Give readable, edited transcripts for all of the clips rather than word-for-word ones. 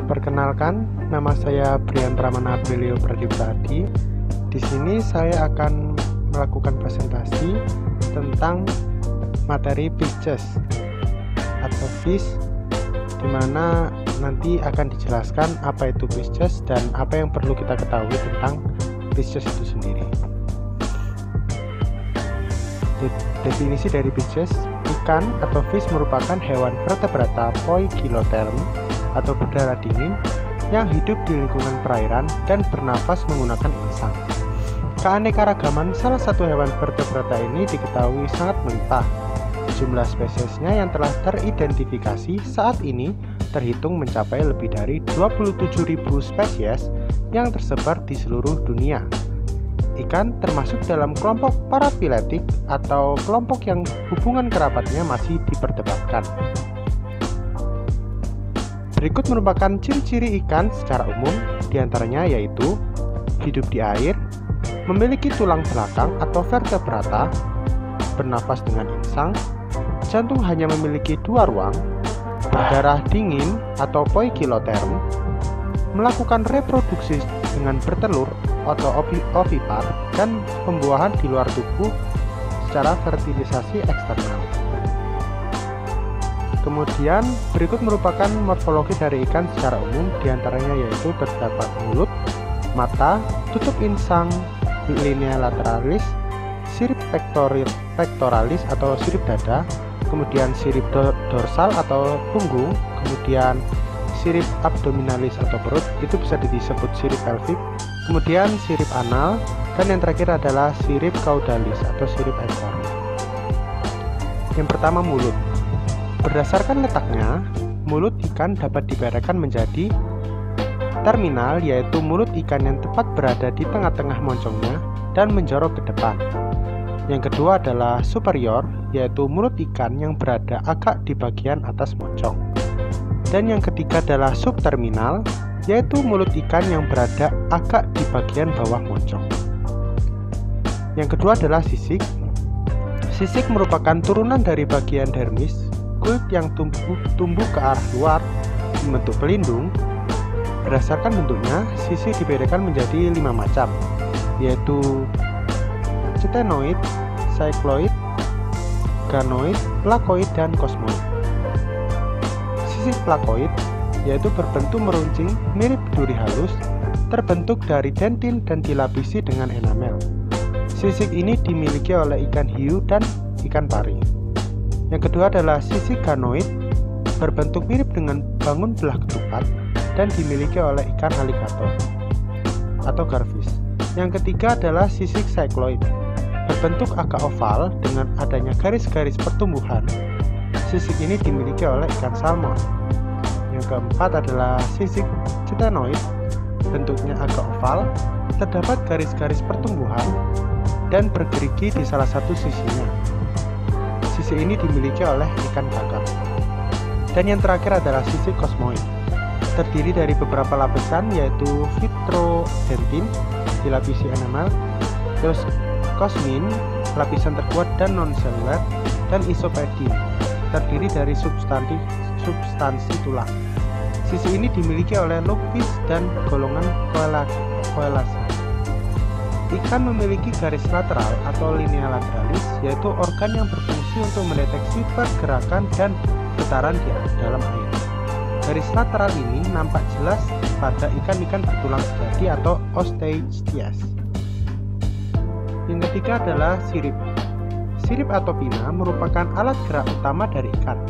Perkenalkan, nama saya Brian Pramana Aprilio Pradiptadi. Di sini saya akan melakukan presentasi tentang materi Pitches atau fish, di mana nanti akan dijelaskan apa itu Pitches dan apa yang perlu kita ketahui tentang Pitches itu sendiri. Definisi dari Pitches: ikan atau fish merupakan hewan vertebrata poikilotherm atau berdarah dingin yang hidup di lingkungan perairan dan bernafas menggunakan insang. Keanekaragaman salah satu hewan vertebrata ini diketahui sangat melimpah. Jumlah spesiesnya yang telah teridentifikasi saat ini terhitung mencapai lebih dari 27.000 spesies yang tersebar di seluruh dunia. Ikan termasuk dalam kelompok parafiletik atau kelompok yang hubungan kerabatnya masih diperdebatkan. Berikut merupakan ciri-ciri ikan secara umum, diantaranya yaitu hidup di air, memiliki tulang belakang atau vertebrata, bernafas dengan insang, jantung hanya memiliki 2 ruang, berdarah dingin atau poikilotherm, melakukan reproduksi dengan bertelur atau ovipar, dan pembuahan di luar tubuh secara fertilisasi eksternal. Kemudian berikut merupakan morfologi dari ikan secara umum, diantaranya yaitu terdapat mulut, mata, tutup insang, linea lateralis, sirip pectoralis atau sirip dada, kemudian sirip dorsal atau punggung, kemudian sirip abdominalis atau perut, itu bisa disebut sirip pelvik, kemudian sirip anal, dan yang terakhir adalah sirip caudalis atau sirip ekor. Yang pertama, mulut. Berdasarkan letaknya, mulut ikan dapat dibedakan menjadi terminal, yaitu mulut ikan yang tepat berada di tengah-tengah moncongnya dan menjorok ke depan. Yang kedua adalah superior, yaitu mulut ikan yang berada agak di bagian atas moncong. Dan yang ketiga adalah subterminal, yaitu mulut ikan yang berada agak di bagian bawah moncong. Yang kedua adalah sisik. Sisik merupakan turunan dari bagian dermis, kulit yang tumbuh ke arah luar membentuk pelindung. Berdasarkan bentuknya, sisik dibedakan menjadi 5 macam, yaitu ctenoid, cycloid, ganoid, plakoid, dan kosmoid. Sisik plakoid yaitu berbentuk meruncing mirip duri halus, terbentuk dari dentin dan dilapisi dengan enamel. Sisik ini dimiliki oleh ikan hiu dan ikan pari. Yang kedua adalah sisik ganoid, berbentuk mirip dengan bangun belah ketupat dan dimiliki oleh ikan aligator atau garfish. Yang ketiga adalah sisik cycloid, berbentuk agak oval dengan adanya garis-garis pertumbuhan. Sisik ini dimiliki oleh ikan salmon. Yang keempat adalah sisik ctenoid, bentuknya agak oval, terdapat garis-garis pertumbuhan dan bergerigi di salah satu sisinya. Sisik ini dimiliki oleh ikan kakap. Dan yang terakhir adalah sisik kosmoid, terdiri dari beberapa lapisan, yaitu vitrodentin dilapisi enamel, terus kosmin lapisan terkuat dan non-seluler, dan isopedin terdiri dari substansi tulang. Sisi ini dimiliki oleh lobfish dan golongan koelasa. Ikan memiliki garis lateral atau linea lateralis, yaitu organ yang berfungsi untuk mendeteksi pergerakan dan getaran di dalam air. Garis lateral ini nampak jelas pada ikan-ikan bertulang sejati atau osteichthyes. Yang ketiga adalah sirip. Sirip atau pina merupakan alat gerak utama dari ikan.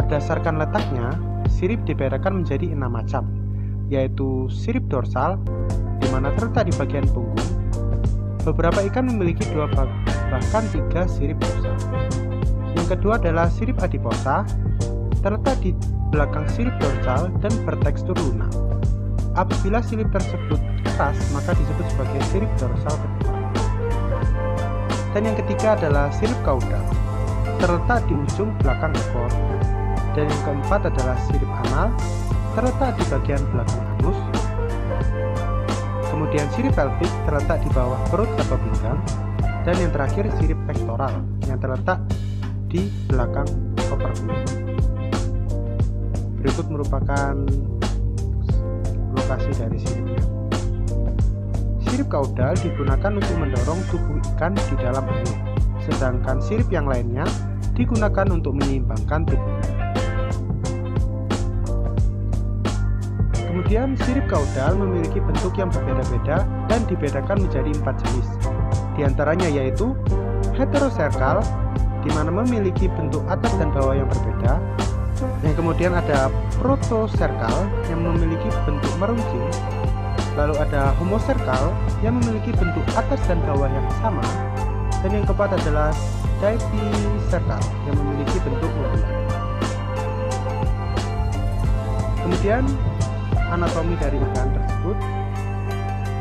Berdasarkan letaknya, sirip dibedakan menjadi 6 macam, yaitu sirip dorsal, di mana terletak di bagian punggung. Beberapa ikan memiliki 2 bahkan 3 sirip dorsal. Yang kedua adalah sirip adiposa, terletak di belakang sirip dorsal dan bertekstur lunak. Apabila sirip tersebut keras, maka disebut sebagai sirip dorsal kedua. Dan yang ketiga adalah sirip caudal, terletak di ujung belakang ekor. Dan yang keempat adalah sirip anal, terletak di bagian belakang anus. Kemudian sirip pelvik terletak di bawah perut atau pinggang. Dan yang terakhir sirip pektoral yang terletak di belakang operculum. Berikut merupakan lokasi dari siripnya. Sirip kaudal digunakan untuk mendorong tubuh ikan di dalam air, sedangkan sirip yang lainnya digunakan untuk menyeimbangkan tubuhnya. Kemudian sirip kaudal memiliki bentuk yang berbeda-beda dan dibedakan menjadi 4 jenis. Di antaranya yaitu heteroserkal, di mana memiliki bentuk atas dan bawah yang berbeda. Yang kemudian ada protoserkal yang memiliki bentuk meruncing. Lalu ada homoserkal yang memiliki bentuk atas dan bawah yang sama. Dan yang keempat adalah dipiserkal yang memiliki bentuk modular. Kemudian anatomi dari ikan tersebut.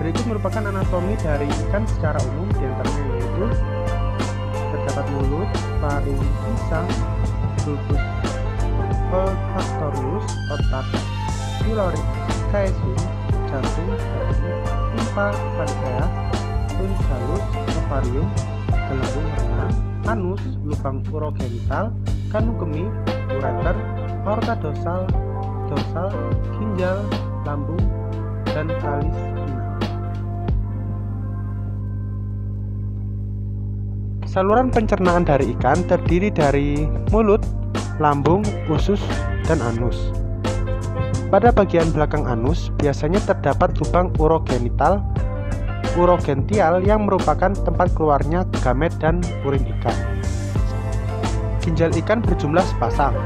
Berikut merupakan anatomi dari ikan secara umum, diantaranya yaitu terdapat mulut, faring, insang, bulbus olfaktorius, otak, pylori, caecum, jantung, limpa, pankreas, uns halus, ovarium, gelembung renang, anus, lubang urogenital, kanu kemih, ureter, aorta dorsal, ginjal, lambung, dan alis final. Saluran pencernaan dari ikan terdiri dari mulut, lambung, usus, dan anus. Pada bagian belakang anus biasanya terdapat lubang urogenital yang merupakan tempat keluarnya gamet dan urin ikan. Ginjal ikan berjumlah sepasang,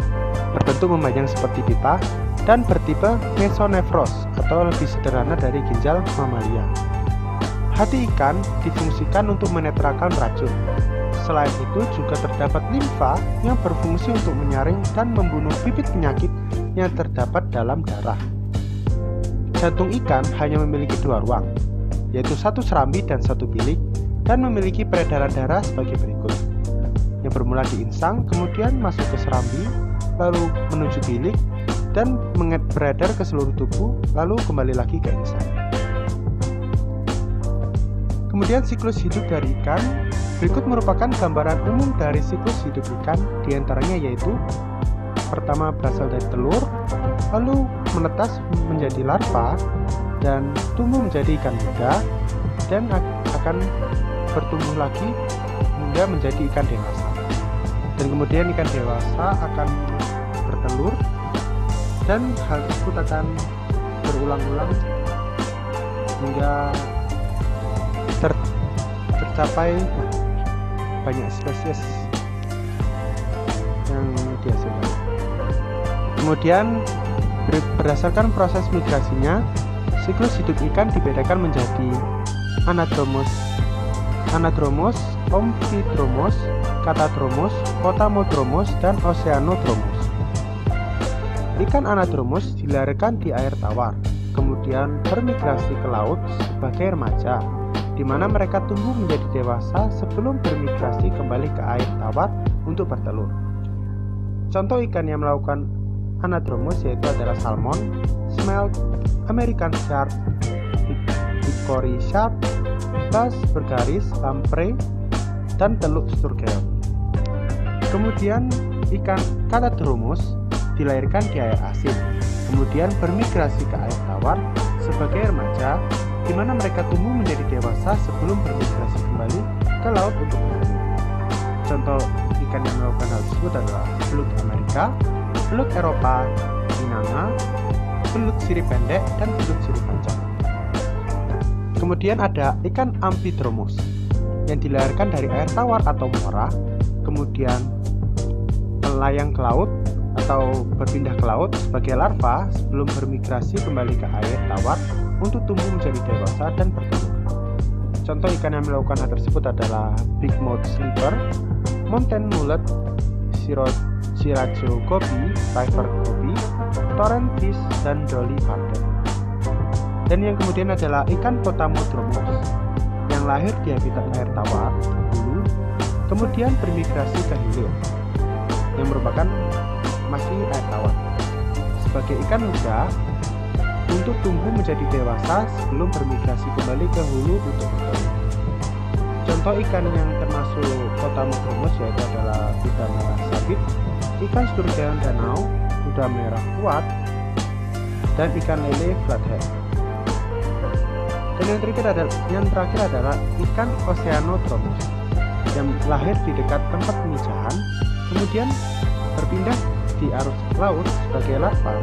berbentuk memanjang seperti pipa, dan bertipe mesonefros atau lebih sederhana dari ginjal mamalia. Hati ikan difungsikan untuk menetralkan racun. Selain itu juga terdapat limfa yang berfungsi untuk menyaring dan membunuh bibit penyakit yang terdapat dalam darah. Jantung ikan hanya memiliki 2 ruang, yaitu 1 serambi dan 1 bilik, dan memiliki peredaran darah sebagai berikut. Yang bermula di insang, kemudian masuk ke serambi, lalu menuju bilik, dan beredar ke seluruh tubuh, lalu kembali lagi ke insang. Kemudian siklus hidup dari ikan. Berikut merupakan gambaran umum dari siklus hidup ikan, diantaranya yaitu pertama berasal dari telur, lalu menetas menjadi larva, dan tumbuh menjadi ikan muda, dan akan bertumbuh lagi hingga menjadi ikan dewasa. Dan kemudian ikan dewasa akan bertelur, dan hal tersebut akan berulang-ulang hingga tercapai banyak spesies yang dihasilkan. Kemudian berdasarkan proses migrasinya, siklus hidup ikan dibedakan menjadi anadromos, amfidromos, katadromos, potamodromos, dan oceanodromos. Ikan anadromos dilahirkan di air tawar, kemudian bermigrasi ke laut sebagai remaja, di mana mereka tumbuh menjadi dewasa sebelum bermigrasi kembali ke air tawar untuk bertelur. Contoh ikan yang melakukan anadromos yaitu adalah salmon, smelt, American shark, hickory shark, bass bergaris, lamprey, dan teluk sturgeon. Kemudian ikan katadromos dilahirkan di air asin, kemudian bermigrasi ke air tawar sebagai remaja, di mana mereka tumbuh menjadi dewasa sebelum bermigrasi kembali ke laut untuk bertelur. Contoh ikan yang melakukan hal tersebut adalah belut Amerika, belut Eropa, inanga, belut sirip pendek, dan belut sirip panjang. Kemudian ada ikan amfidromos yang dilahirkan dari air tawar atau muara, kemudian melayang ke laut atau berpindah ke laut sebagai larva sebelum bermigrasi kembali ke air tawar untuk tumbuh menjadi dewasa dan bertelur. Contoh ikan yang melakukan hal tersebut adalah bigmouth sliver, mountain mullet, sirajo goby, river goby, torrent fish, dan dolly pardo. Dan yang kemudian adalah ikan potamodromos yang lahir di habitat air tawar dulu, kemudian bermigrasi ke hilir yang merupakan masih air tawar sebagai ikan muda untuk tumbuh menjadi dewasa sebelum bermigrasi kembali ke hulu untuk bertelur. Contoh ikan yang termasuk potamodromos yaitu adalah kuda merah sabit, ikan sturgeon danau, kuda merah kuat, dan ikan lele flathead. Dan yang terakhir adalah ikan Oceanodromus yang lahir di dekat tempat pemijahan, kemudian berpindah di arus laut sebagai larva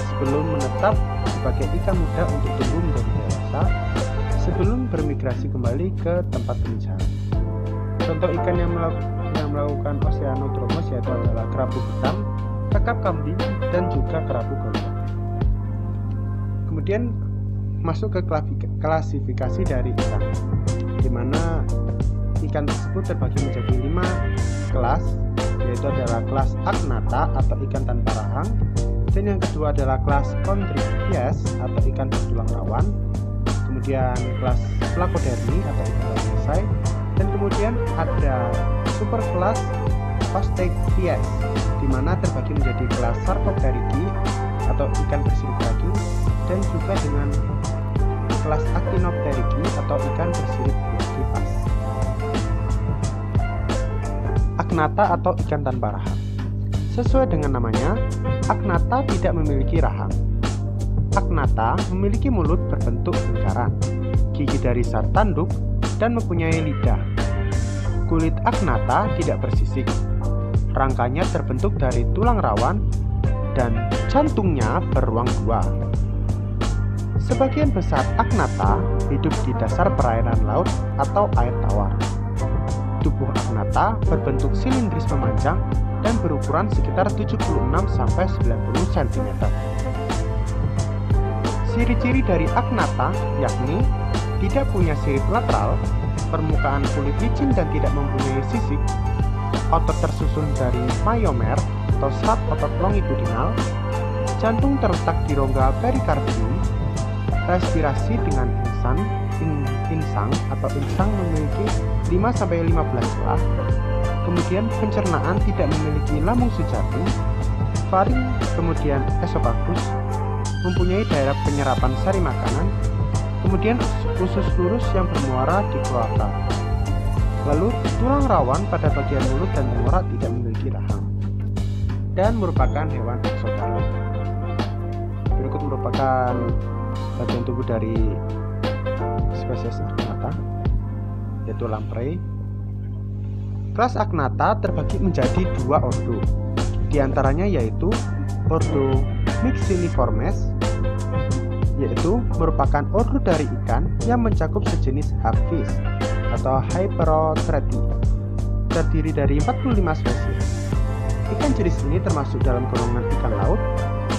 sebelum menetap sebagai ikan muda untuk tumbuh menjadi dewasa sebelum bermigrasi kembali ke tempat pemijahan. Contoh ikan yang melakukan Oceanodromus yaitu adalah kerapu hitam, kakap kambing, dan juga kerapu golongan. Kemudian masuk ke klasifikasi dari ikan, di mana ikan tersebut terbagi menjadi 5 kelas, yaitu adalah kelas Agnatha atau ikan tanpa rahang, dan yang kedua adalah kelas Chondrichthyes atau ikan bertulang rawan, kemudian kelas Placodermi atau ikan bonsai, dan kemudian ada superkelas Osteichthyes, di mana terbagi menjadi kelas Sarcopterygi atau ikan bersirip daging, dan juga dengan kelas Actinopterygi atau ikan bersirip kipas. Agnatha atau ikan tanpa rahang. Sesuai dengan namanya, Agnatha tidak memiliki rahang. Agnatha memiliki mulut berbentuk lingkaran, gigi dari zat tanduk, dan mempunyai lidah. Kulit Agnatha tidak bersisik. Rangkanya terbentuk dari tulang rawan dan jantungnya beruang 2. Sebagian besar Agnatha hidup di dasar perairan laut atau air tawar. Tubuh Agnatha berbentuk silindris memanjang dan berukuran sekitar 76-90 cm. Ciri-ciri dari Agnatha yakni tidak punya sirip lateral, permukaan kulit licin dan tidak mempunyai sisik, otot tersusun dari myomer atau serat otot longitudinal, jantung terletak di rongga perikardium, respirasi dengan insang memiliki 5-15 celah, kemudian pencernaan tidak memiliki lambung sejati, faring, kemudian esofagus, mempunyai daerah penyerapan sari makanan, kemudian usus lurus yang bermuara di kloaka. Lalu tulang rawan pada bagian mulut dan tenggorok tidak memiliki rahang dan merupakan hewan eksokarp. Berikut merupakan bagian tubuh dari spesies Agnatha, yaitu lamprey. Kelas Agnatha terbagi menjadi 2 ordo, di antaranya yaitu ordo Myxiliformes, yaitu merupakan ordo dari ikan yang mencakup sejenis hagfish atau Hyperotreti, terdiri dari 45 spesies. Ikan jenis ini termasuk dalam golongan ikan laut,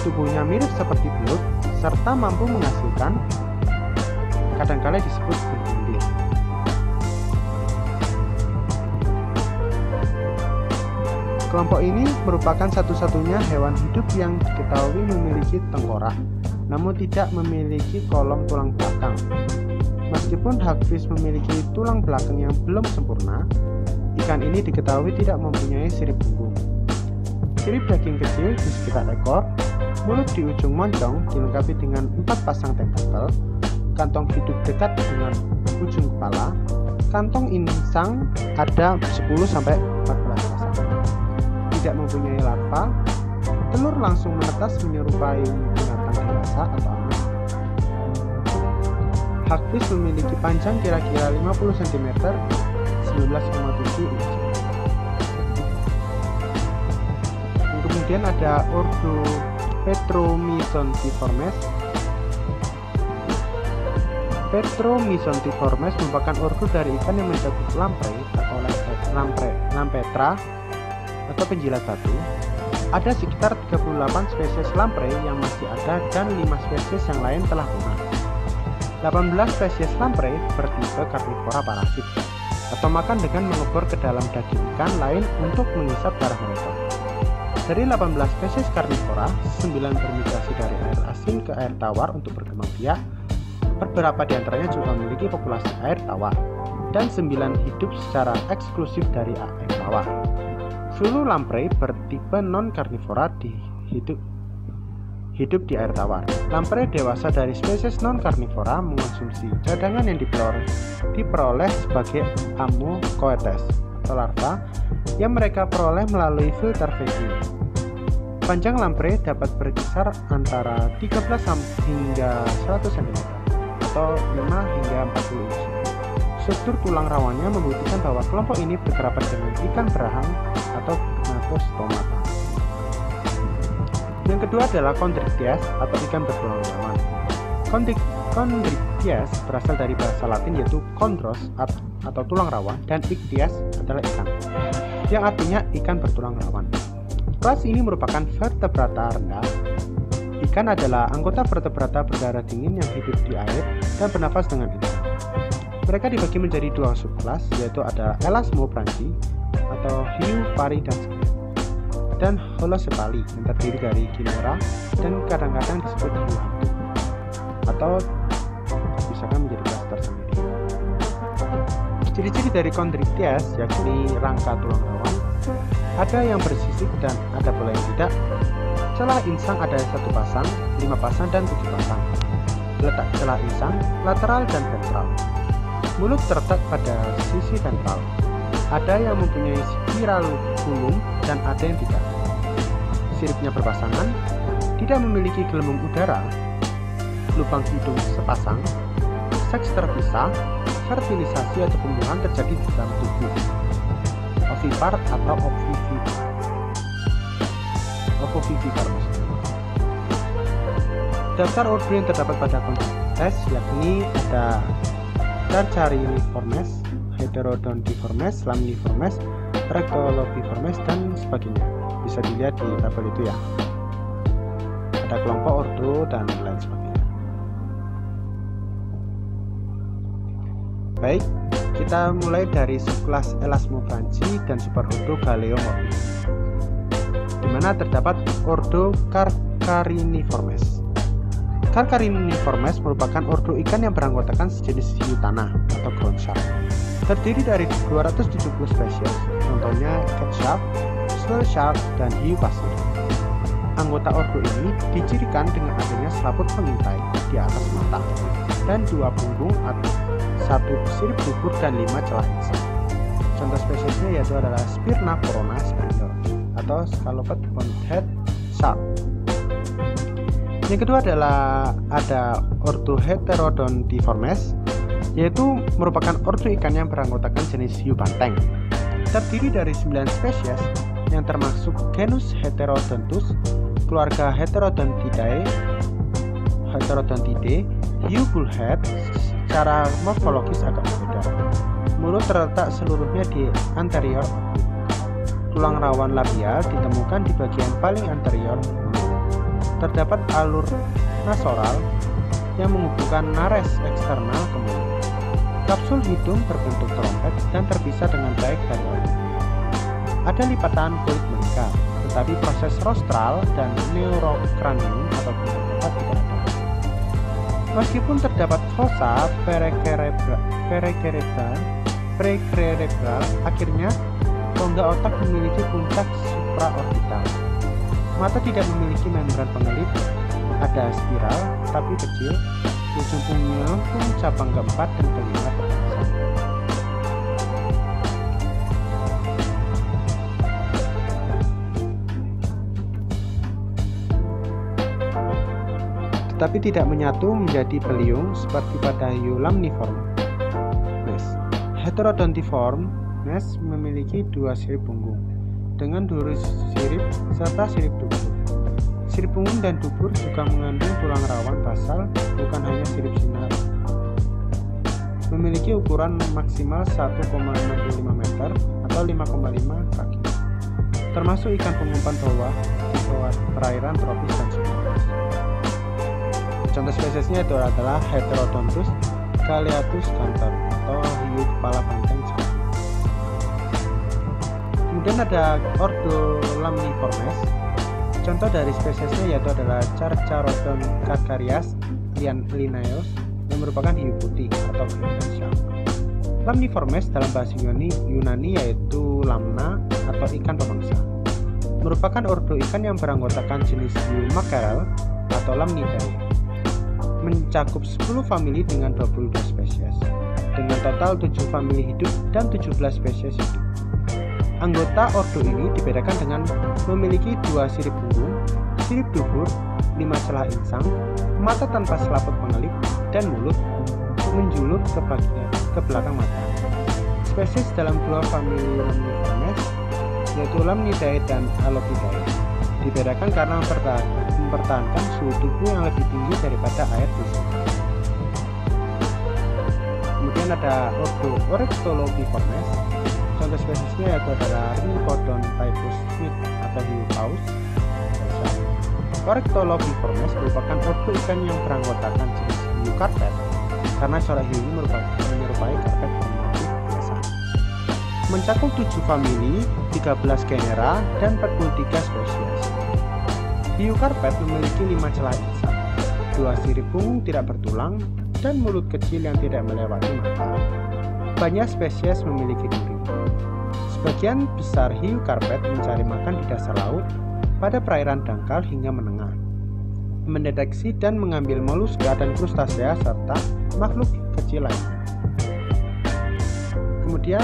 tubuhnya mirip seperti belut, serta mampu menghasilkan, kadangkala disebut berbulir. Kelompok ini merupakan satu-satunya hewan hidup yang diketahui memiliki tengkorak, namun tidak memiliki kolom tulang belakang. Meskipun hagfish memiliki tulang belakang yang belum sempurna, ikan ini diketahui tidak mempunyai sirip punggung. Sirip daging kecil di sekitar ekor, mulut di ujung moncong dilengkapi dengan 4 pasang tentakel, kantong hidup dekat dengan ujung kepala, kantong insang ada 10-14 pasang. Tidak mempunyai larva, telur langsung menetas menyerupai binatang dewasa atau anak. Hagfish memiliki panjang kira-kira 50 cm, 19,7 inci. Kemudian ada ordo Petromyzontiformes. Petromyzontiformes merupakan ordo dari ikan yang mencakup lamprey atau lampetra atau penjilat batu. Ada sekitar 38 spesies lamprey yang masih ada dan 5 spesies yang lain telah punah. 18 spesies lamprey bertipe karnivora parasit atau makan dengan mengebor ke dalam daging ikan lain untuk menghisap darah mereka. Dari 18 spesies karnivora, 9 bermigrasi dari air asin ke air tawar untuk berkembang biak. Beberapa di antaranya juga memiliki populasi air tawar, dan 9 hidup secara eksklusif dari air tawar. Seluruh lamprey bertipe non-karnivora hidup di air tawar. Lamprey dewasa dari spesies non-karnivora mengonsumsi cadangan yang diperoleh sebagai amocoetes atau larva yang mereka peroleh melalui filter feeding. Panjang lamprey dapat berkisar antara 13 hingga 100 cm. atau 5 hingga 40 inci. Struktur tulang rawannya membuktikan bahwa kelompok ini berkerabat dengan ikan berahang atau Gnatostomata. Yang kedua adalah Chondrichthyes atau ikan bertulang rawan. Chondrichthyes berasal dari bahasa Latin yaitu chondros atau tulang rawan, dan ichthyes adalah ikan, yang artinya ikan bertulang rawan. Kelas ini merupakan vertebrata rendah. Ikan adalah anggota vertebrata berdarah dingin yang hidup di air dan bernafas dengan udara. Mereka dibagi menjadi dua subkelas, yaitu ada Elasmobranchi atau hiu, pari, dan skelet, dan Holocephali yang terdiri dari Chimera dan kadang-kadang disebut hiu hantu, atau misalkan menjadi kelas tersendiri. Ciri-ciri dari Chondrichthyes yakni rangka tulang rawan, ada yang bersisik dan ada pula yang tidak. Celah insang ada 1 pasang, 5 pasang, dan 7 pasang. Letak celah insang lateral dan ventral. Mulut terletak pada sisi ventral. Ada yang mempunyai spiralculum dan ada yang tidak. Siripnya berpasangan, tidak memiliki gelembung udara, lubang hidung sepasang, seks terpisah, fertilisasi atau pembuahan terjadi di dalam tubuh. Ovipar atau ovivivipar. Daftar ordo yang terdapat pada Chondrichthyes yakni ada Carchariniformes, Heterodontiformes, Lamniformes, Rectolobiformes, dan sebagainya. Bisa dilihat di tabel itu ya. Ada kelompok ordo dan lain sebagainya. Baik, kita mulai dari subkelas Elasmobranchi dan superordo Galeomorphus, di mana terdapat ordo Carchariniformes. Carchariniformes merupakan ordo ikan yang beranggotakan sejenis hiu tanah atau ground shark. Terdiri dari 270 spesies, contohnya cat shark, snail shark, dan hiu pasir. Anggota ordo ini dicirikan dengan adanya selaput pengintai di atas mata dan 2 punggung atau 1 sirip dubur dan 5 celah insang. Contoh spesiesnya yaitu adalah Spirna corona splendor atau Scalloped Bonehead Shark. Yang kedua adalah ada ordo Heterodontiformes, yaitu merupakan ordo ikan yang beranggotakan jenis hiu banteng. Terdiri dari 9 spesies yang termasuk genus Heterodontus, keluarga Heterodontidae, hiu bullhead secara morfologis agak berbeda. Mulut terletak seluruhnya di anterior orbit. Tulang rawan labial ditemukan di bagian paling anterior mulut. Terdapat alur nasoral yang menghubungkan nares eksternal ke mulut. Kapsul hidung berbentuk trompet dan terpisah dengan baik dari orbit. Ada lipatan kulit meningkat, tetapi proses rostral dan neurocranium atau bunda otak tidak ada. Meskipun terdapat fossa prekerebral, akhirnya rongga otak memiliki puncak supraorbital. Mata tidak memiliki membran pengelip, ada spiral tapi kecil, ujung punggungnya lengkung, cabang keempat dan kelima terpasang. Tetapi tidak menyatu menjadi beliung seperti pada hiu Lamniformes. Heterodontiformes memiliki 2 sirip punggung dengan 2 sirip serta sirip dubur. Sirip punggung dan dubur juga mengandung tulang rawan basal, bukan hanya sirip sinar. Memiliki ukuran maksimal 1,65 meter atau 5,5 kaki. Termasuk ikan pengumpan bawah di bawah perairan tropis dan subtropis. Contoh spesiesnya itu adalah Heterodontus Galeatus cantor atau hiu kepala banteng. Kemudian ada ordo Lamniformes. Contoh dari spesiesnya yaitu adalah Carcharodon Carcharias Linnaeus yang merupakan hiu putih atau green shark. Lamniformes dalam bahasa Yunani yaitu lamna atau ikan pemangsa. Merupakan ordo ikan yang beranggotakan jenis hiu mackerel atau Lamnidae. Mencakup 10 famili dengan 22 spesies. Dengan total 7 famili hidup dan 17 spesies hidup. Anggota ordo ini dibedakan dengan memiliki 2 sirip punggung, sirip dubur, 5 celah insang, mata tanpa selaput pengelip, dan mulut menjulur ke belakang mata. Spesies dalam dua famili Lamniformes, yaitu Lamnidae dan Alopidae, dibedakan karena mempertahankan suhu tubuh yang lebih tinggi daripada air di sungai. Kemudian ada ordo Oryctolobiformes. Contoh spesiesnya yaitu adalah Rhincodon typhus Smith atau hiu paus. Oryctolobiformes merupakan ordo ikan yang beranggotakan jenis hiu karpet karena corak hiu ini menyerupai karpet primitif biasa. Mencakup 7 famili, 13 genera, dan 43 spesies. Hiu karpet memiliki 5 celah insang, 2 sirip punggung tidak bertulang, dan mulut kecil yang tidak melewati mata. Banyak spesies memiliki duri. Sebagian besar hiu karpet mencari makan di dasar laut, pada perairan dangkal hingga menengah, mendeteksi dan mengambil moluska dan krustasea serta makhluk kecil lainnya. Kemudian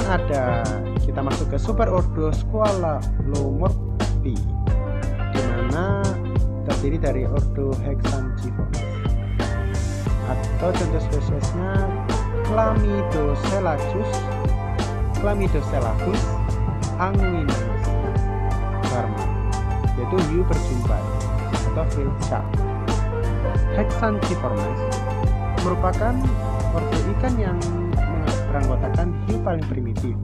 kita masuk ke superordo Squalolomorphi, di mana terdiri dari ordo Hexangiformes. Atau contoh spesiesnya Chlamydoselacus anguinus Barma, yaitu hiu berjumpai atau field shark. Hexangiformes merupakan ordo ikan yang beranggotakan hiu paling primitif.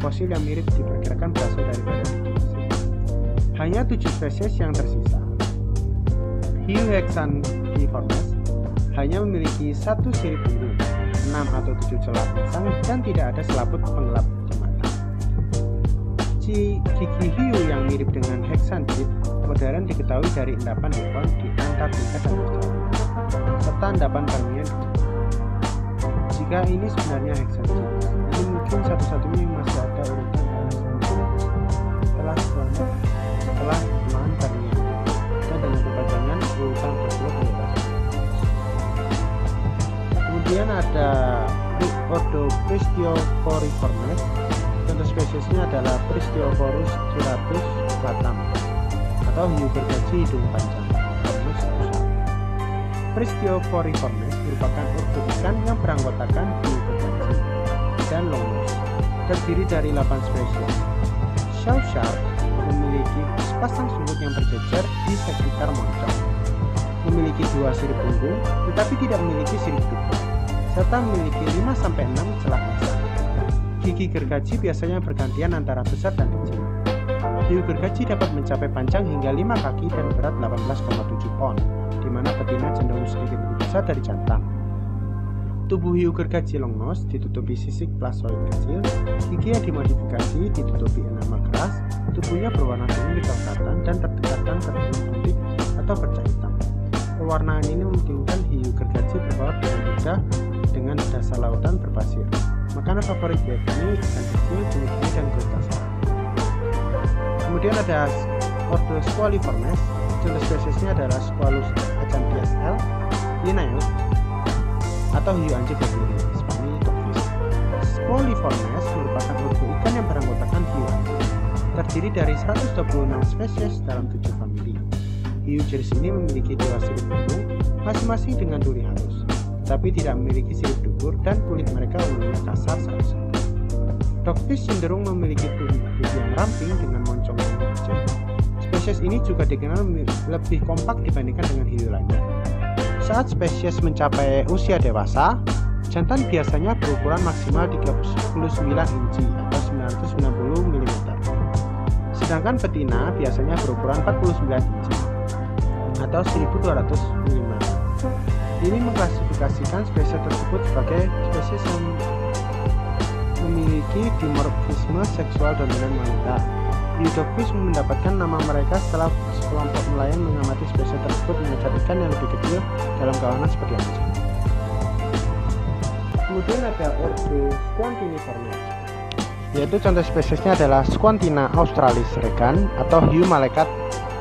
Fosil yang mirip diperkirakan berasal dari Mesir. Hanya 7 spesies yang tersisa. Hiu Hexangiformes hanya memiliki 1 sirip punggung, 6 atau 7 celah insang, dan tidak ada selaput pengelap di mata. Gigi hiu yang mirip dengan Hexangid modern diketahui dari endapan Yukon di Antartika dan Australia, serta endapan Permian. Jika ini sebenarnya Hexangid, ini mungkin satu-satunya yang masih ada urutan setelah Permian, dan dengan kepanjangan urutan tersebut adalah. Kemudian ada ordo Pristioporiformes. Contoh spesiesnya adalah Pristioporus ciratus batam atau hiu bergaji hidung panjang. Pristioporiformes merupakan ordo ikan yang beranggotakan hiu bergaji dan longnose, terdiri dari 8 spesies. Shell shark memiliki sepasang sungut yang berjejer di sekitar moncong, memiliki 2 sirip punggung tetapi tidak memiliki sirip dubur, serta memiliki 5-6 celah insang. Gigi gergaji biasanya bergantian antara besar dan kecil. Hiu gergaji dapat mencapai panjang hingga 5 kaki dan berat 18,7 pon, di mana betina cenderung sedikit lebih besar dari jantan. Tubuh hiu gergaji longnose ditutupi sisik plasoid kecil, gigi yang dimodifikasi ditutupi enamel keras, tubuhnya berwarna kuning kecoklatan dan terdekatkan tertutup atau bercak hitam. Pewarnaan ini memungkinkan hiu gergaji berbaur dengan mudah dengan dasar lautan berpasir. Makanan favorit yakni ikan kecil, cumi-cumi, dan krustasea. Kemudian ada ordo Squaliformes. Contoh spesiesnya adalah Squalus acanthias L, Linnaeus, atau hiu anjing berdiri, Spani dogfish. Squaliformes merupakan ordo ikan yang beranggotakan hiu anjing, terdiri dari 126 spesies dalam 7 famili. Hiu jenis ini memiliki 2 sirip punggung, masing-masing dengan duri halus, tapi tidak memiliki sirip dubur dan kulit mereka umumnya kasar saat segar. Dogfish cenderung memiliki tubuh yang ramping dengan moncong yang kecil. Spesies ini juga dikenal lebih kompak dibandingkan dengan hiu lainnya. Saat spesies mencapai usia dewasa, jantan biasanya berukuran maksimal 39 inci atau 990 mm, sedangkan betina biasanya berukuran 49 inci atau 1200 mm. Ini mengklasifikasikan spesies tersebut sebagai spesies yang memiliki dimorfisme seksual dominan wanita. Hiu dogfish mendapatkan nama mereka setelah sekelompok nelayan mengamati spesies tersebut mengejar ikan yang lebih kecil dalam kawanan seperti anjing. Kemudian ada ordo Squantiniformes, yaitu contoh spesiesnya adalah Squantina australis regan atau hiu malaikat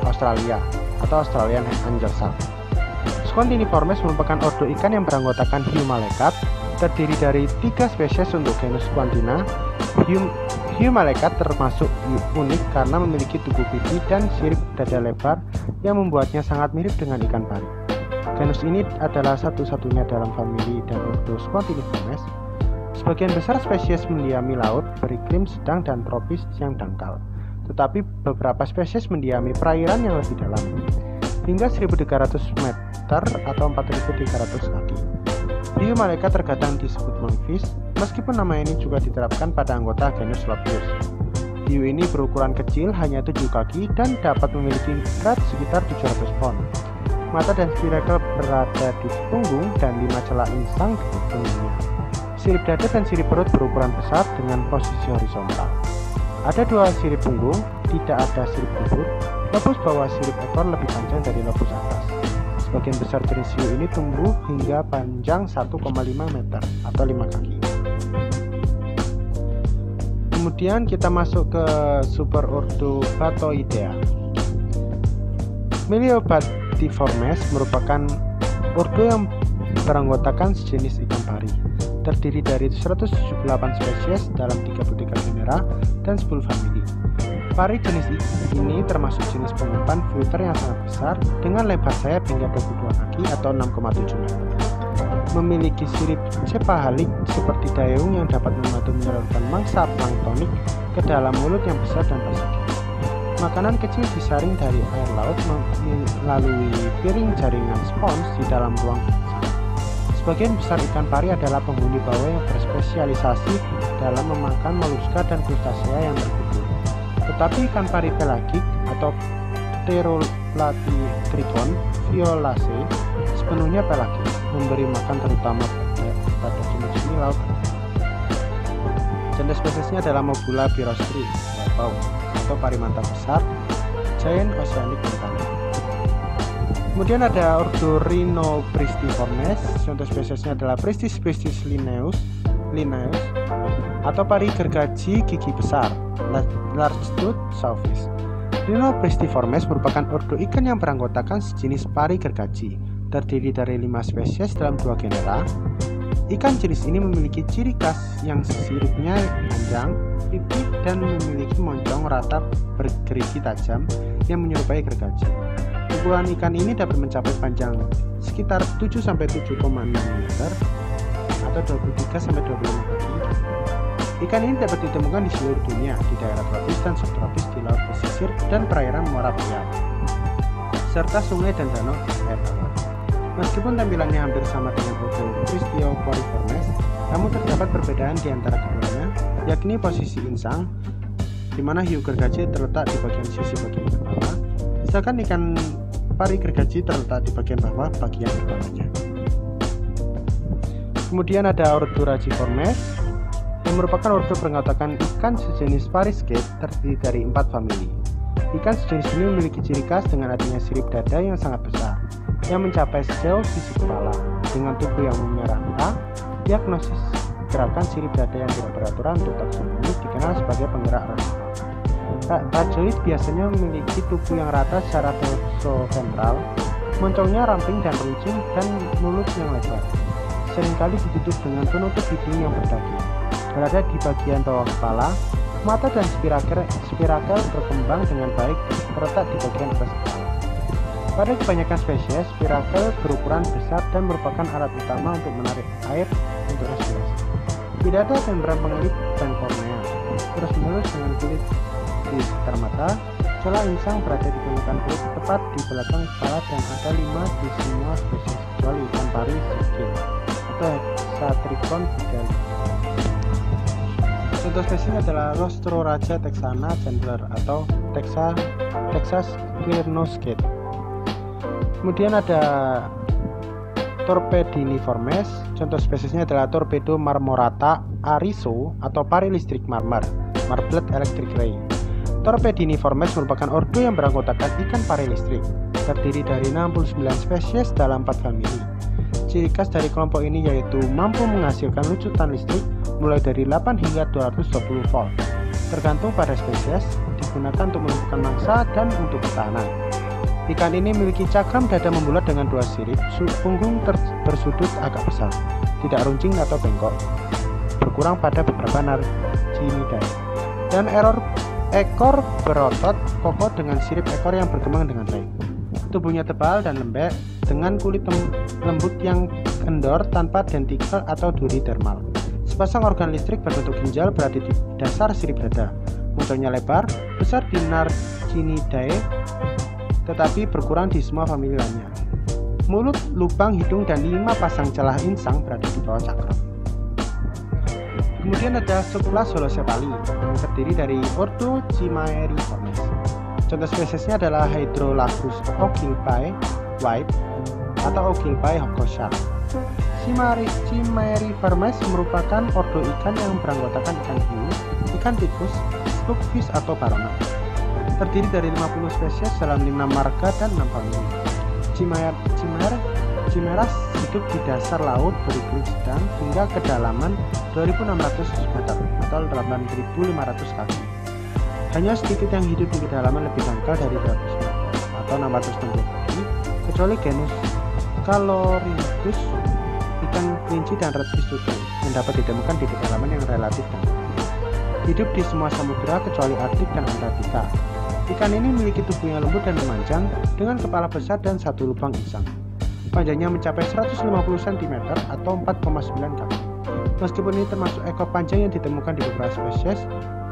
Australia atau Australian angel shark. Squantiniformes merupakan ordo ikan yang beranggotakan hiu malaikat, terdiri dari 3 spesies untuk genus Squantina, Hiu malaikat termasuk unik karena memiliki tubuh pipi dan sirip dada lebar yang membuatnya sangat mirip dengan ikan pari. Genus ini adalah satu-satunya dalam famili dan ordo Squaminiformes. Sebagian besar spesies mendiami laut beriklim sedang dan tropis yang dangkal, tetapi beberapa spesies mendiami perairan yang lebih dalam, hingga 1.300 meter atau 4.300 kaki. Hiu malaikat terkadang disebut monkfish, meskipun nama ini juga diterapkan pada anggota genus Lophius. Hiu ini berukuran kecil, hanya 7 kaki, dan dapat memiliki berat sekitar 700 pound. Mata dan spirakel berada di punggung dan 5 celah insang di punggungnya. Sirip dada dan sirip perut berukuran besar dengan posisi horizontal. Ada 2 sirip punggung, tidak ada sirip dubur. Lobus bawah sirip ekor lebih panjang dari lobus atas. Sebagian besar jenis hiu ini tumbuh hingga panjang 1,5 meter atau 5 kaki. Kemudian kita masuk ke superordo Batoidea. Myliobatiformes merupakan ordo yang beranggotakan sejenis ikan pari, terdiri dari 178 spesies dalam 33 genera dan 10 famili. Pari jenis ini termasuk jenis pengumpan fluter yang sangat besar dengan lebar sayap hingga 22 kaki atau 6,7 meter. Memiliki sirip cepahalik seperti dayung yang dapat membantu menyalurkan mangsa planktonik ke dalam mulut yang besar dan persegi. Makanan kecil disaring dari air laut melalui piring jaringan spons di dalam ruang kecil. Sebagian besar ikan pari adalah penghuni bawah yang berspesialisasi dalam memakan moluska dan krustasea yang terkubur. Tetapi ikan pari pelagik atau Pterolatichricon violacea sepenuhnya pelagik, memberi makan terutama pada jenis ini laut. Jenis spesiesnya adalah Mobula birostri atau pari manta besar, Giant Oceanic montana. Kemudian ada ordo Rhinopristiformes. Contoh spesiesnya adalah Pristis linnaeus atau pari gergaji gigi besar, large-toothed sawfish. Rhinopristiformes merupakan ordo ikan yang beranggotakan sejenis pari gergaji, terdiri dari 5 spesies dalam 2 genera. Ikan jenis ini memiliki ciri khas yang siripnya panjang, pipih, dan memiliki moncong rata bergerigi tajam yang menyerupai gergaji. Ukuran ikan ini dapat mencapai panjang sekitar 7-7,6 meter atau 23-25 kaki. Ikan ini dapat ditemukan di seluruh dunia, di daerah tropis dan subtropis, di laut pesisir dan perairan muara Biak, serta sungai dan danau air tawar. Meskipun tampilannya hampir sama dengan ordo Pristioporiformes, namun terdapat perbedaan di antara keduanya, yakni posisi insang, di mana hiu gergaji terletak di bagian sisi bagian kepala, sedangkan ikan pari gergaji terletak di bagian bawah bagian kepalanya. Kemudian ada ordo Raciformes, yang merupakan ordo beranggotakan ikan sejenis pari skate, terdiri dari 4 famili. Ikan sejenis ini memiliki ciri khas dengan adanya sirip dada yang sangat besar, yang mencapai sejauh sisi kepala, dengan tubuh yang memerah. Diagnosis gerakan sirip dada yang tidak beraturan untuk taksonomi dikenal sebagai penggerak rajoid. Rajoid biasanya memiliki tubuh yang rata secara dorsoventral, moncongnya ramping dan runcing, dan mulut yang lebar. Seringkali ditutup dengan penutup hidung yang berdaging. Berada di bagian bawah kepala, mata dan spirakel berkembang dengan baik terletak di bagian atas kepala. Pada kebanyakan spesies, spirakel berukuran besar dan merupakan alat utama untuk menarik air untuk respirasi. Tidak ada membran pengelip dan kornea. Terus-menerus dengan kulit di sekitar mata, celah insang berada di permukaan kulit tepat di belakang kepala dan ada 5 di semua spesies kecuali ikan pari skin atau Hexatrichon fidelis. Contoh spesiesnya adalah Rostroraja texana Chandler atau Texas Quirnoscate. Kemudian ada Torpediniformes. Contoh spesiesnya adalah Torpedo marmorata ariso atau pari listrik marmer, Marblet electric ray. Torpediniformes merupakan ordo yang beranggotakan ikan pari listrik, terdiri dari 69 spesies dalam 4 famili. Ciri khas dari kelompok ini yaitu mampu menghasilkan lucutan listrik mulai dari 8 hingga 220 volt, tergantung pada spesies, digunakan untuk menumpukan mangsa dan untuk pertahanan. Ikan ini memiliki cakram dada membulat dengan 2 sirip, punggung bersudut agak besar, tidak runcing atau bengkok, berkurang pada beberapa Narginidae. dan ekor berotot kokoh dengan sirip ekor yang berkembang dengan baik. Tubuhnya tebal dan lembek dengan kulit lembut yang kendor tanpa dentikel atau duri dermal. Sepasang organ listrik berbentuk ginjal berada di dasar sirip dada. Mulutnya lebar, besar di Narcinidae, tetapi berkurang di semua famili lainnya. Mulut, lubang hidung, dan 5 pasang celah insang berada di bawah cakram. Kemudian ada subkelas Holocephali yang terdiri dari ordo Chimeriformes. Contoh spesiesnya adalah Hydrolagus ogilvy white atau ogilvy hogosha. Chimeriformes merupakan ordo ikan yang beranggotakan ikan hiu, ikan tikus, stockfish atau barona. Terdiri dari 50 spesies dalam 5 marga dan 6 famili. Chimeras hidup di dasar laut beriklim sedang hingga kedalaman 2.600 meter atau 8.500 kaki. Hanya sedikit yang hidup di kedalaman lebih dangkal dari 200 meter atau 660 kaki, kecuali genus Calorhynchus, ikan kelinci, dan reptis tutul yang dapat ditemukan di kedalaman yang relatif dangkal. Hidup di semua samudera kecuali Arktik dan Antartika. Ikan ini memiliki tubuh yang lembut dan memanjang dengan kepala besar dan satu lubang insang. Panjangnya mencapai 150 cm atau 4,9 kaki. Meskipun ini termasuk ekor panjang yang ditemukan di beberapa spesies,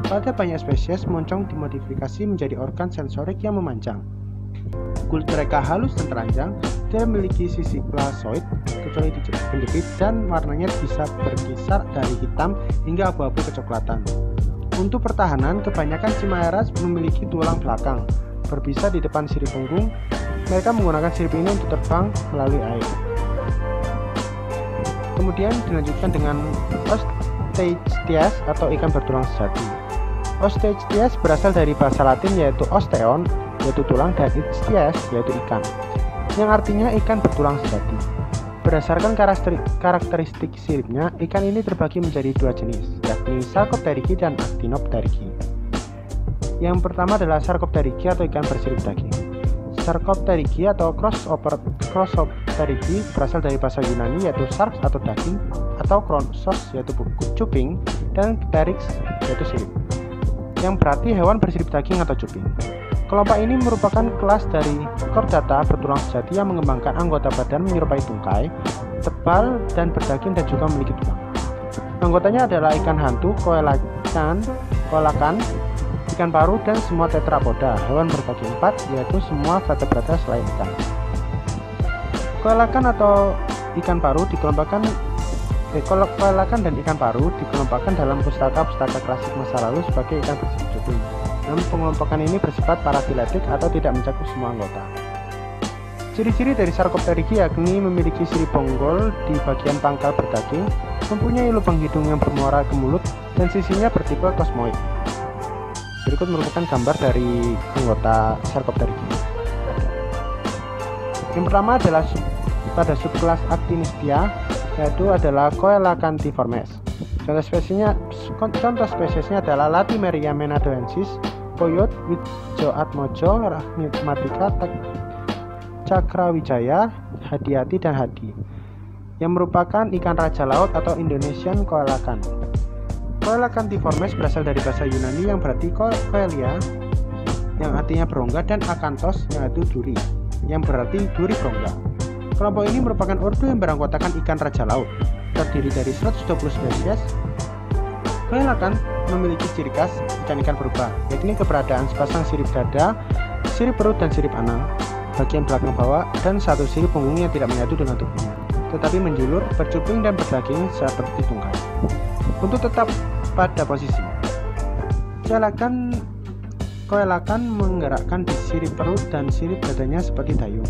pada banyak spesies moncong dimodifikasi menjadi organ sensorik yang memanjang. Kulit mereka halus dan teranjang, tidak memiliki sisi plasoid kecuali di penjepit, dan warnanya bisa berkisar dari hitam hingga abu-abu kecoklatan. Untuk pertahanan, kebanyakan Chimeras memiliki tulang belakang berpisah di depan sirip punggung. Mereka menggunakan sirip ini untuk terbang melalui air. Kemudian dilanjutkan dengan Osteichthyes atau ikan bertulang sejati. Osteichthyes berasal dari bahasa Latin yaitu osteon, yaitu tulang, dan ichthyes, yaitu ikan, yang artinya ikan bertulang sejati. Berdasarkan karakteristik siripnya, ikan ini terbagi menjadi 2 jenis, yakni Sarcopterygi dan Actinopterygi. Yang pertama adalah Sarcopterygi atau ikan bersirip daging. Sarcopterygi atau Crossopterygi berasal dari bahasa Yunani yaitu sarx atau daging, atau chronos yaitu cuping, dan pteryx yaitu sirip, yang berarti hewan bersirip daging atau cuping. Kelompok ini merupakan kelas dari Chordata bertulang sejati yang mengembangkan anggota badan menyerupai tungkai, tebal dan berdaging, dan juga memiliki tulang. Anggotanya adalah ikan hantu, koelakan, ikan paru, dan semua tetrapoda, hewan berkaki 4, yaitu semua vertebrata selain ikan. Koelakan atau ikan paru dikelompokkan koelakan dan ikan paru dikelompokkan dalam pustaka-pustaka klasik masa lalu sebagai ikan bersirip cuping. Namun pengelompokan ini bersifat parafiletik atau tidak mencakup semua anggota. Ciri-ciri dari Sarcopterygi yakni memiliki sirip bonggol di bagian pangkal berdaging, mempunyai lubang hidung yang bermuara ke mulut, dan sisinya bertipe kosmoid. Berikut merupakan gambar dari anggota Sarcopterygi. Yang pertama adalah pada subkelas Actinistia, yaitu adalah Coelacantiformes. Contoh spesiesnya adalah Latimeria menadoensis, Coyote, Wijjoatmojo, Rahmatica, Cakrawijaya, Hadiati, dan Hadi, yang merupakan ikan raja laut atau Indonesian coelacan. Coelacantiformes berasal dari bahasa Yunani yang berarti coelia, yang artinya berongga, dan akanthos, yaitu duri, yang berarti duri berongga. Kelompok ini merupakan ordo yang beranggotakan ikan raja laut, terdiri dari 120 spesies. Coelacan memiliki ciri khas ikan-ikan berubah, yakni keberadaan sepasang sirip dada, sirip perut, dan sirip anal bagian belakang bawah, dan satu sirip punggung yang tidak menyatu dengan tubuhnya, tetapi menjulur, bercuping, dan berdaging seperti tungkai. Untuk tetap pada posisi, Coelacan menggerakkan di sirip perut dan sirip dadanya seperti dayung.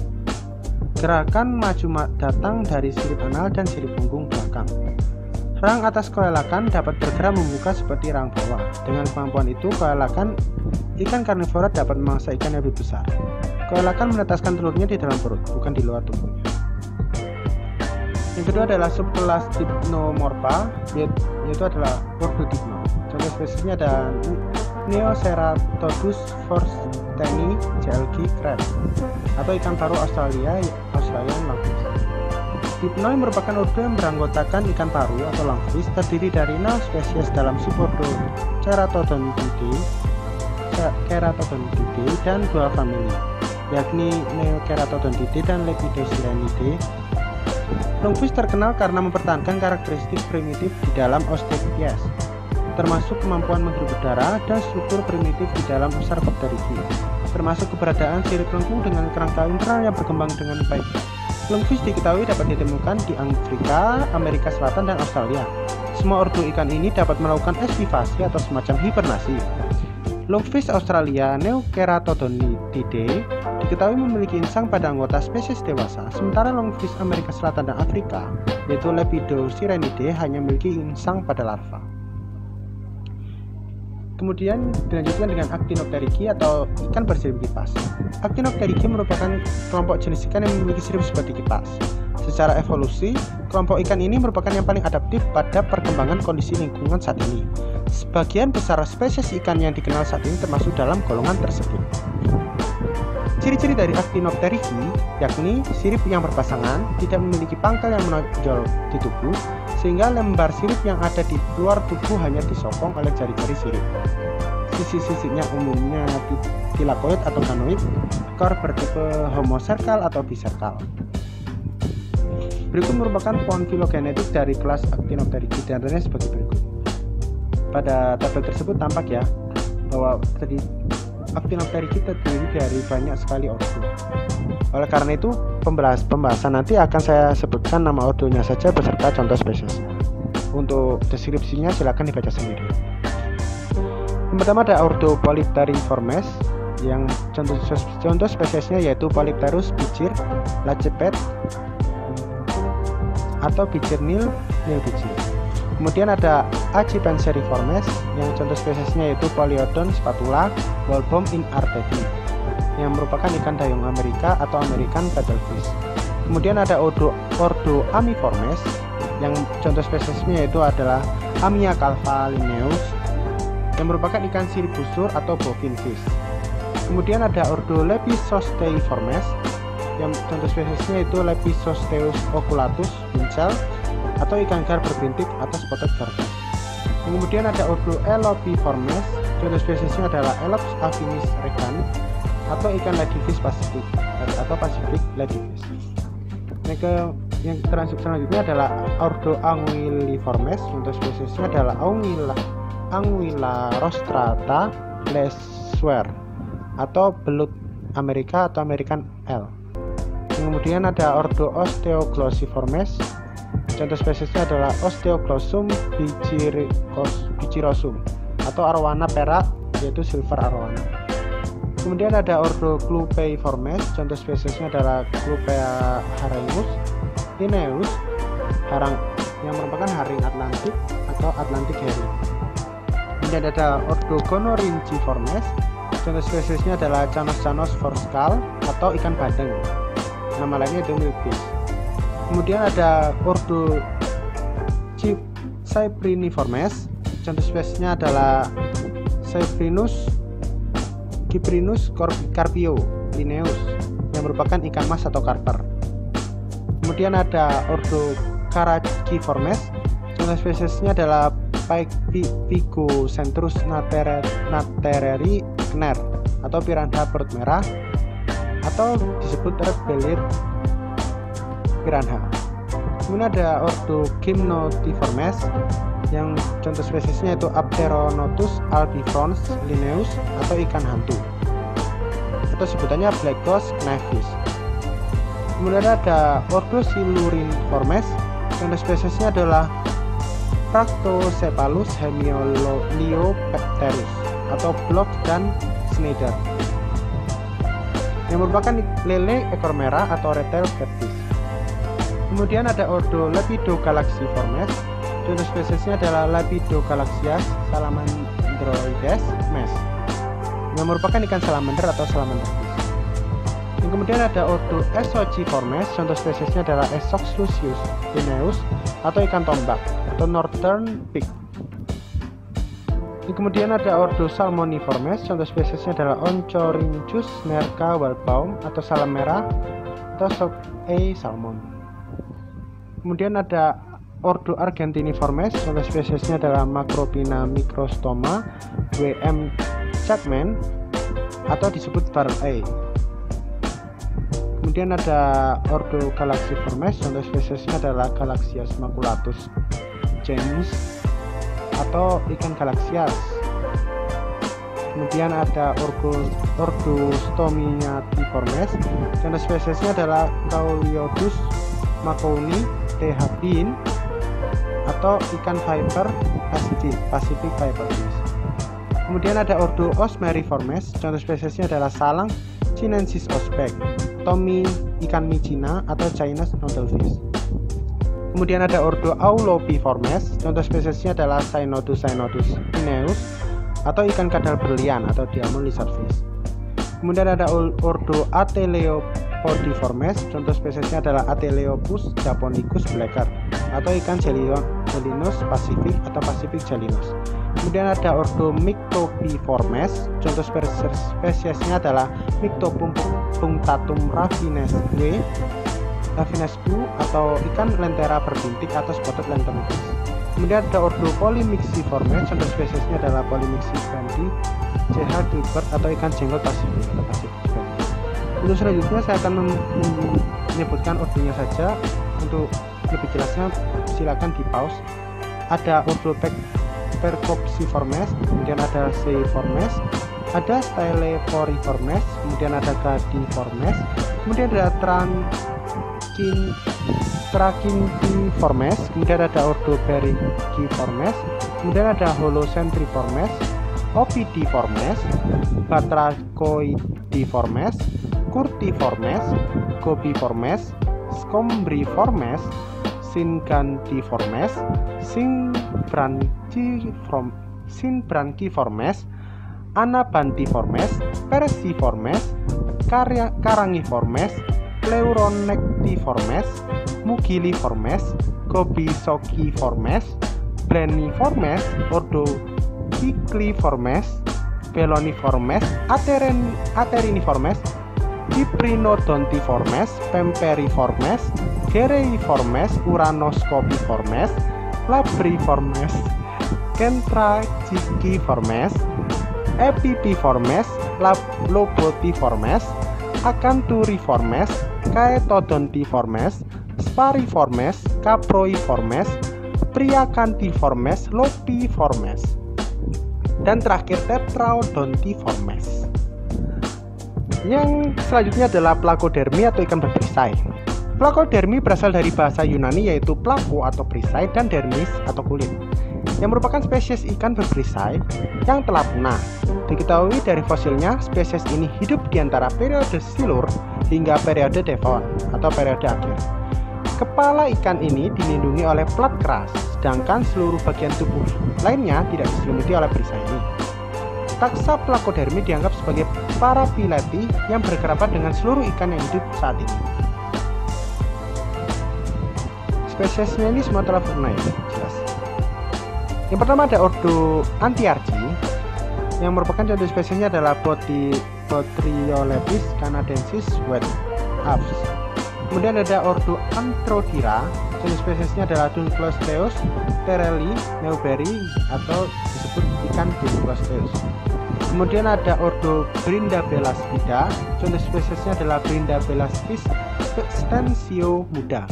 Gerakan maju datang dari sirip anal dan sirip punggung belakang. Rang atas Coelacan dapat bergerak membuka seperti rang bawah. Dengan kemampuan itu, Coelacan ikan karnivora dapat memangsa ikan yang lebih besar. Coelacan menetaskan telurnya di dalam perut, bukan di luar tubuhnya. Yang kedua adalah subkelas Dipnomorpha, yaitu adalah ordo Dipno. Contoh spesiesnya ada Neoceratodus forsteni JLG crab, atau ikan paru Australian longfish. Dipnoi merupakan ordo yang beranggotakan ikan paru atau lungfish, terdiri dari 6 spesies dalam subordo Ceratodontidae dan 2 famili, yakni Neoceratodontidae dan Lepidosirenidae. Lungfish terkenal karena mempertahankan karakteristik primitif di dalam Osteichthyes, termasuk kemampuan menghirup udara dan struktur primitif di dalam Sarcopterygi, termasuk keberadaan sirip lengkung dengan kerangka internal yang berkembang dengan baik. Lungfish diketahui dapat ditemukan di Afrika, Amerika Selatan, dan Australia. Semua ordo ikan ini dapat melakukan estivasi atau semacam hibernasi. Lungfish Australia Neoceratodontidae diketahui memiliki insang pada anggota spesies dewasa, sementara lungfish Amerika Selatan dan Afrika, yaitu Lepidosirenidae, hanya memiliki insang pada larva. Kemudian dilanjutkan dengan Actinopterygi atau ikan bersirip kipas. Actinopterygi merupakan kelompok jenis ikan yang memiliki sirip seperti kipas. Secara evolusi, kelompok ikan ini merupakan yang paling adaptif pada perkembangan kondisi lingkungan saat ini. Sebagian besar spesies ikan yang dikenal saat ini termasuk dalam golongan tersebut. Ciri-ciri dari Actinopterygi yakni sirip yang berpasangan, tidak memiliki pangkal yang menonjol di tubuh, sehingga lembar sirip yang ada di luar tubuh hanya disokong oleh jari-jari sirip. Sisi-sisinya umumnya tilakoid atau ganoid, ekor bertipe homoserkal atau biserkal. Berikut merupakan pohon filogenetik dari kelas Actinopterygi, diantaranya sebagai berikut. Pada tabel tersebut tampak ya bahwa Actinopterygi terdiri dari banyak sekali ordo. Oleh karena itu, pembahasan nanti akan saya sebutkan nama ordonya saja beserta contoh spesiesnya. Untuk deskripsinya silakan dibaca sendiri. Yang pertama ada ordo Polypteriformes, yang contoh spesiesnya yaitu Polypterus bijir, lacepet, atau bijir nil bijir. Kemudian ada Accipinceriformes, yang contoh spesiesnya yaitu Polyodon spatula, Whalebone in artedi, yang merupakan ikan dayung Amerika atau American paddlefish. Kemudian ada ordo Amiformes, yang contoh spesiesnya yaitu adalah Amia calva linnaeus, yang merupakan ikan sirip busur atau bovine fish. Kemudian ada ordo Lepidosteiformes, yang contoh spesiesnya yaitu Lepidosteus oculatus Winchell, atau ikan gar berbintik atau spotted garfish. Kemudian ada ordo Elopiformes, contoh spesiesnya adalah Elops affinis regan, atau ikan ladyfish Pasifik atau Pacific ladyfish. Yang selanjutnya adalah ordo Anguilliformes, contoh spesiesnya adalah Anguilla rostrata Lesueur, atau belut Amerika atau American eel. Kemudian ada ordo Osteoglossiformes, contoh spesiesnya adalah Osteoglossum bichirosum, atau arwana perak, yaitu silver arwana. Kemudian ada ordo Clupeiformes, contoh spesiesnya adalah Clupea harengus linnaeus, yang merupakan haring Atlantik atau Atlantic herring. Kemudian ada ordo Gonorhynchiformes, contoh spesiesnya adalah Canos forskal atau ikan bandeng, nama lainnya itu milkfish. Kemudian ada ordo Cypriniformes, contoh spesiesnya adalah Cyprinus carpio linnaeus, yang merupakan ikan mas atau karper. Kemudian ada ordo Caraciformes, contoh spesiesnya adalah Pigocentrus natereri kner, atau piranha perut merah, atau disebut red-bellied piranha. Kemudian ada ordo Gymnotiformes, yang contoh spesiesnya itu Apteronotus albifrons linnaeus, atau ikan hantu, atau sebutannya black ghost knifefish. Kemudian ada ordo Siluriformes, contoh spesiesnya adalah Bractocephalus hemioliopterus, atau Block dan Schneider, yang merupakan lele ekor merah atau red-tailed catfish. Kemudian ada ordo Lepidogalaxiformes, contoh spesiesnya adalah Lepidogalaxias salamandroides mes, yang merupakan ikan salamander atau salamander fish. Kemudian ada ordo Esochiformes, contoh spesiesnya adalah Esox lucius linnaeus, atau ikan tombak atau northern pig. Kemudian ada ordo Salmoniformes, contoh spesiesnya adalah Oncorhynchus nerca Whalebone atau salam merah atau Sock salmon. Kemudian ada ordo Argentiniformes, contoh spesiesnya adalah Macropina microstoma, W.M. Chapman atau disebut Barley. Kemudian ada ordo Galaxiformes, contoh spesiesnya adalah Galaxias maculatus James atau ikan galaxias. Kemudian ada ordo Stomiatiformes, contoh spesiesnya adalah Cauliodus macouni T. Habin atau ikan viper Pacific viperfish. Kemudian ada ordo Osmeriformes, contoh spesiesnya adalah Salang chinensis osbeck, Tommy ikan micina atau Chinese noodlefish. Kemudian ada ordo Aulopiformes, contoh spesiesnya adalah Cynodus ineus atau ikan kadal berlian atau diamond lizardfish. Kemudian ada ordo Ateleopodiformes, contoh spesiesnya adalah Ateleopus japonicus blacker atau ikan Gelinus pacific atau Pacific Gelinus. Kemudian ada ordo Myctopiformes, contoh spesiesnya adalah Myctopum punctatum raffinesque atau ikan lentera berbintik atau spotted lanternfish. Kemudian ada ordo Polymyxiformes, contoh spesiesnya adalah Polymyxi grandi CH Gilbert atau ikan jenggot Pasifik atau Pacific grandi. Untuk selanjutnya saya akan menyebutkan ordonya saja. Untuk lebih jelasnya silakan di pause. Ada ordo Percopsiformes, kemudian ada Seiformes, ada Styleporiformes, kemudian ada Gadiformes, kemudian ada Trachintiformes, kemudian ada ordo Berigiformes, kemudian ada Holocentriformes, Opidiformes, Batrachoidiformes, Curtiformes, Gobiformes, Scombriformes, Syngantiformes, Synbranchiformes, Anabantiformes, Persiformes, Carangiformes, Pleuronectiformes, Mugiliformes, Gobisochiformes, Bleniformes, ordo Cycliformes, Beloniformes, Ateriniformes, Cyprinodontiformes, Pemperiformes, Gereiformes, Uranoscopiformes, Labriformes, Kentracikiformes, Epipiformes, Lobotiformes, Acanthuriformes, Caetodontiformes, Spariformes, Caproiformes, Priacantiformes, Lopiformes, dan terakhir Tetraodontiformes. Yang selanjutnya adalah Placodermi atau ikan berperisai. Placodermi berasal dari bahasa Yunani yaitu plako atau perisai dan dermis atau kulit, yang merupakan spesies ikan berperisai yang telah punah. Diketahui dari fosilnya, spesies ini hidup di antara periode Silur hingga periode Devon atau periode akhir. Kepala ikan ini dilindungi oleh plat keras, sedangkan seluruh bagian tubuh lainnya tidak diselimuti oleh perisai ini. Taxa Placodermi dianggap sebagai paraphyleти yang berkerabat dengan seluruh ikan yang hidup saat ini. Spesiesnya ini semua telah punah ya, jelas. Yang pertama ada ordo Antiarchi, yang merupakan contoh spesiesnya adalah Botriolepis canadensis Whitehaves. Kemudian ada ordo Anthrodira, contoh spesiesnya adalah Dunclosteus terrelli newbery atau disebut ikan Dunclosteus. Kemudian ada ordo Brindabelaspida, contoh spesiesnya adalah Brindabelaspis stensio muda.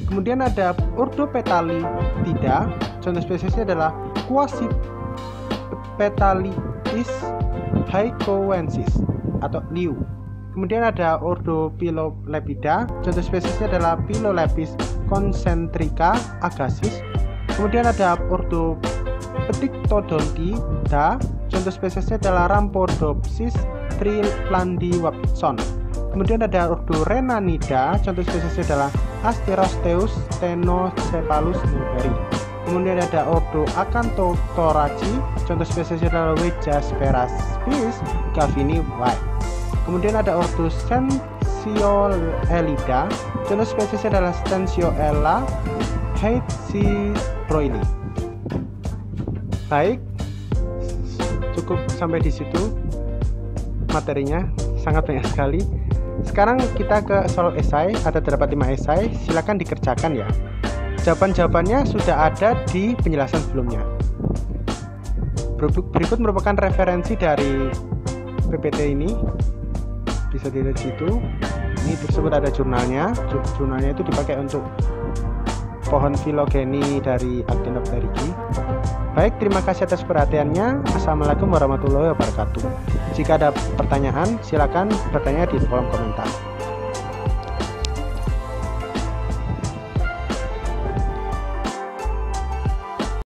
Kemudian ada ordo Petalitida, contoh spesiesnya adalah Quasipetalitis haecoensis atau liu. Kemudian ada ordo Pilolepida, contoh spesiesnya adalah Pilolepis concentrica agassiz. Kemudian ada ordo Ptyctodontida, contoh spesiesnya adalah Rhampodopsis trilandi Watson. Kemudian ada ordo Rhenanida, contoh spesiesnya adalah Asterosteus stenocephalus newbery. Kemudian ada ordo Acanthothoraci, contoh spesiesnya adalah Wejasperaspis gavini White. Kemudian ada ordo Stentioelida, contoh spesiesnya adalah Stentioela heidsbroili. Baik, cukup sampai di situ materinya, sangat banyak sekali. Sekarang kita ke soal esai, ada terdapat 5 esai, silakan dikerjakan ya. Jawaban-jawabannya sudah ada di penjelasan sebelumnya. Berikut merupakan referensi dari PPT ini, bisa dilihat di situ. Ini tersebut ada jurnalnya. Jurnalnya itu dipakai untuk pohon filogeni dari Actinopterygii. Baik, terima kasih atas perhatiannya. Assalamualaikum warahmatullahi wabarakatuh. Jika ada pertanyaan, silakan bertanya di kolom komentar.